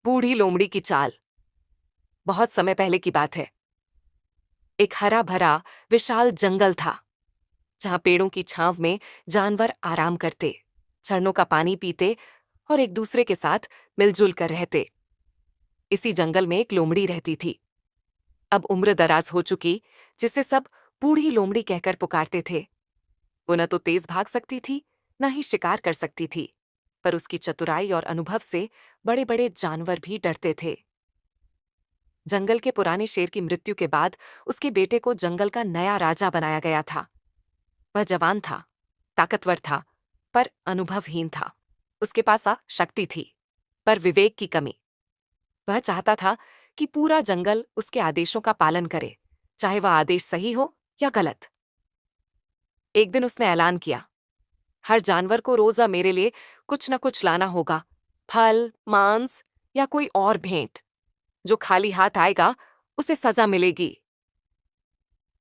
बूढ़ी लोमड़ी की चाल। बहुत समय पहले की बात है। एक हरा भरा विशाल जंगल था, जहां पेड़ों की छांव में जानवर आराम करते, झरनों का पानी पीते और एक दूसरे के साथ मिलजुल कर रहते। इसी जंगल में एक लोमड़ी रहती थी, अब उम्र दराज हो चुकी, जिसे सब बूढ़ी लोमड़ी कहकर पुकारते थे। वो न तो तेज भाग सकती थी, न ही शिकार कर सकती थी, पर उसकी चतुराई और अनुभव से बड़े बड़े जानवर भी डरते थे। जंगल के पुराने शेर की मृत्यु के बाद उसके बेटे को जंगल का नया राजा बनाया गया था। वह जवान था, ताकतवर था, पर अनुभवहीन था। उसके पास शक्ति थी, पर विवेक की कमी। वह चाहता था कि पूरा जंगल उसके आदेशों का पालन करे, चाहे वह आदेश सही हो या गलत। एक दिन उसने ऐलान किया, हर जानवर को रोजा मेरे लिए कुछ न कुछ लाना होगा, फल, मांस या कोई और भेंट। जो खाली हाथ आएगा उसे सजा मिलेगी।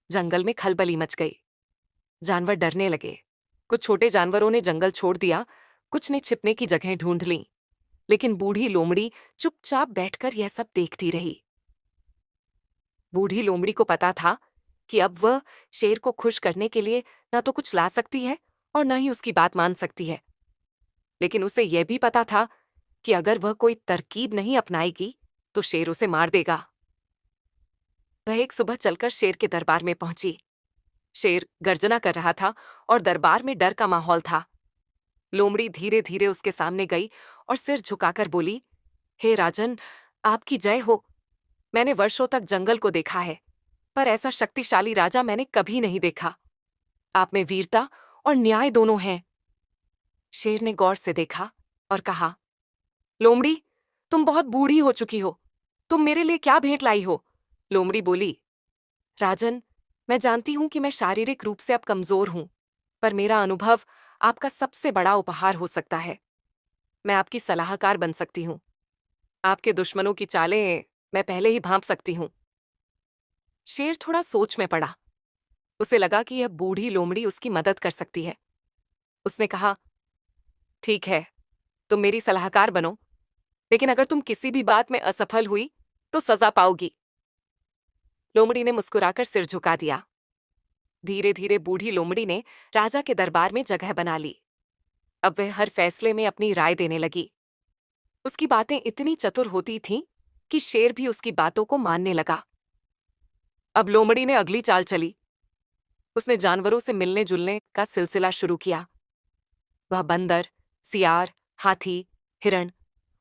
जंगल में खलबली मच गई। जानवर डरने लगे। कुछ छोटे जानवरों ने जंगल छोड़ दिया, कुछ ने छिपने की जगह ढूंढ ली, लेकिन बूढ़ी लोमड़ी चुपचाप बैठकर यह सब देखती रही। बूढ़ी लोमड़ी को पता था कि अब वह शेर को खुश करने के लिए न तो कुछ ला सकती है और न ही उसकी बात मान सकती है। लेकिन उसे यह भी पता था कि अगर वह कोई तरकीब नहीं अपनाएगी तो शेर उसे मार देगा। वह एक सुबह चलकर शेर के दरबार में पहुंची। शेर गर्जना कर रहा था और दरबार में डर का माहौल था। लोमड़ी धीरे धीरे उसके सामने गई और सिर झुकाकर बोली, हे राजन, आपकी जय हो। मैंने वर्षों तक जंगल को देखा है, पर ऐसा शक्तिशाली राजा मैंने कभी नहीं देखा। आप में वीरता और न्याय दोनों हैं। शेर ने गौर से देखा और कहा, लोमड़ी, तुम बहुत बूढ़ी हो चुकी हो, तुम मेरे लिए क्या भेंट लाई हो? लोमड़ी बोली, राजन, मैं जानती हूं कि मैं शारीरिक रूप से अब कमजोर हूं, पर मेरा अनुभव आपका सबसे बड़ा उपहार हो सकता है। मैं आपकी सलाहकार बन सकती हूं। आपके दुश्मनों की चालें मैं पहले ही भांप सकती हूं। शेर थोड़ा सोच में पड़ा। उसे लगा कि यह बूढ़ी लोमड़ी उसकी मदद कर सकती है। उसने कहा, ठीक है, तुम मेरी सलाहकार बनो, लेकिन अगर तुम किसी भी बात में असफल हुई तो सजा पाओगी। लोमड़ी ने मुस्कुराकर सिर झुका दिया। धीरे धीरे बूढ़ी लोमड़ी ने राजा के दरबार में जगह बना ली। अब वह हर फैसले में अपनी राय देने लगी। उसकी बातें इतनी चतुर होती थीं कि शेर भी उसकी बातों को मानने लगा। अब लोमड़ी ने अगली चाल चली। उसने जानवरों से मिलने जुलने का सिलसिला शुरू किया। वह बंदर, सियार, हाथी, हिरण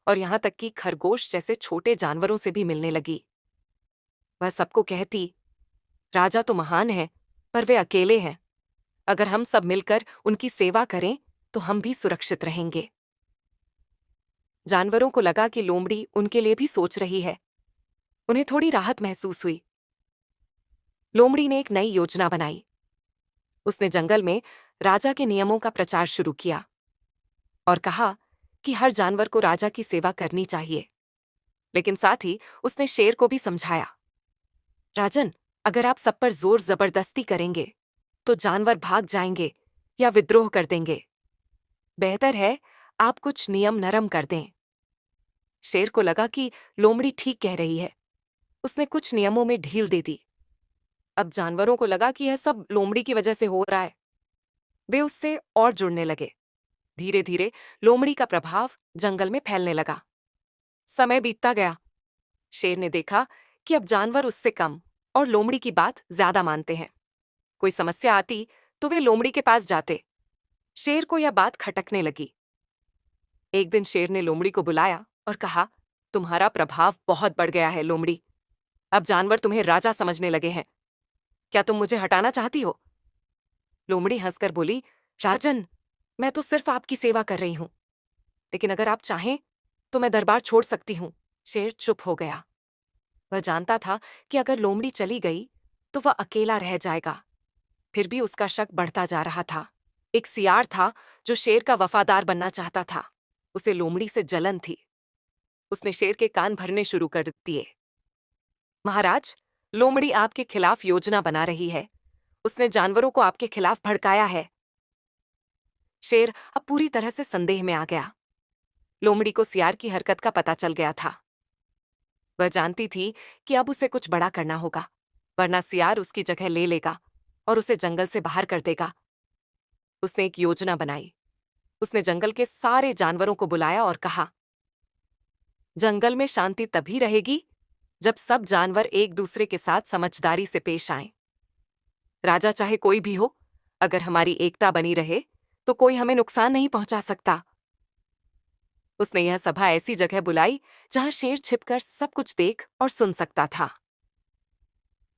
और यहां तक कि खरगोश जैसे छोटे जानवरों से भी मिलने लगी। वह सबको कहती, राजा तो महान है, पर वे अकेले हैं। अगर हम सब मिलकर उनकी सेवा करें तो हम भी सुरक्षित रहेंगे। जानवरों को लगा कि लोमड़ी उनके लिए भी सोच रही है। उन्हें थोड़ी राहत महसूस हुई। लोमड़ी ने एक नई योजना बनाई। उसने जंगल में राजा के नियमों का प्रचार शुरू किया और कहा कि हर जानवर को राजा की सेवा करनी चाहिए। लेकिन साथ ही उसने शेर को भी समझाया, राजन, अगर आप सब पर जोर जबरदस्ती करेंगे तो जानवर भाग जाएंगे या विद्रोह कर देंगे। बेहतर है आप कुछ नियम नरम कर दें। शेर को लगा कि लोमड़ी ठीक कह रही है। उसने कुछ नियमों में ढील दे दी। अब जानवरों को लगा कि यह सब लोमड़ी की वजह से हो रहा है। वे उससे और जुड़ने लगे। धीरे धीरे लोमड़ी का प्रभाव जंगल में फैलने लगा। समय बीतता गया। शेर ने देखा कि अब जानवर उससे कम और लोमड़ी की बात ज्यादा मानते हैं। कोई समस्या आती तो वे लोमड़ी के पास जाते। शेर को यह बात खटकने लगी। एक दिन शेर ने लोमड़ी को बुलाया और कहा, तुम्हारा प्रभाव बहुत बढ़ गया है लोमड़ी। अब जानवर तुम्हें राजा समझने लगे हैं। क्या तुम मुझे हटाना चाहती हो? लोमड़ी हंसकर बोली, राजन, मैं तो सिर्फ आपकी सेवा कर रही हूं, लेकिन अगर आप चाहें तो मैं दरबार छोड़ सकती हूं। शेर चुप हो गया। वह जानता था कि अगर लोमड़ी चली गई तो वह अकेला रह जाएगा। फिर भी उसका शक बढ़ता जा रहा था। एक सियार था जो शेर का वफादार बनना चाहता था। उसे लोमड़ी से जलन थी। उसने शेर के कान भरने शुरू कर दिए। महाराज, लोमड़ी आपके खिलाफ योजना बना रही है। उसने जानवरों को आपके खिलाफ भड़काया है। शेर अब पूरी तरह से संदेह में आ गया। लोमड़ी को सियार की हरकत का पता चल गया था। वह जानती थी कि अब उसे कुछ बड़ा करना होगा, वरना सियार उसकी जगह ले लेगा और उसे जंगल से बाहर कर देगा। उसने एक योजना बनाई। उसने जंगल के सारे जानवरों को बुलाया और कहा, जंगल में शांति तभी रहेगी जब सब जानवर एक दूसरे के साथ समझदारी से पेश आएं। राजा चाहे कोई भी हो, अगर हमारी एकता बनी रहे तो कोई हमें नुकसान नहीं पहुंचा सकता। उसने यह सभा ऐसी जगह बुलाई जहां शेर छिपकर सब कुछ देख और सुन सकता था।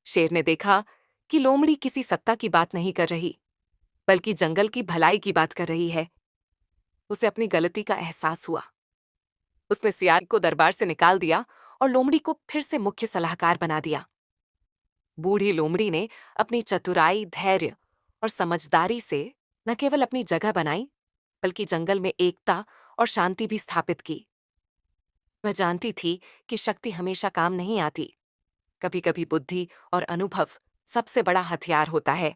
शेर ने देखा कि लोमड़ी किसी सत्ता की बात नहीं कर रही, बल्कि जंगल की भलाई की बात कर रही है। उसे अपनी गलती का एहसास हुआ। उसने सियार को दरबार से निकाल दिया और लोमड़ी को फिर से मुख्य सलाहकार बना दिया। बूढ़ी लोमड़ी ने अपनी चतुराई, धैर्य और समझदारी से न केवल अपनी जगह बनाई, बल्कि जंगल में एकता और शांति भी स्थापित की। वह जानती थी कि शक्ति हमेशा काम नहीं आती। कभी कभी बुद्धि और अनुभव सबसे बड़ा हथियार होता है।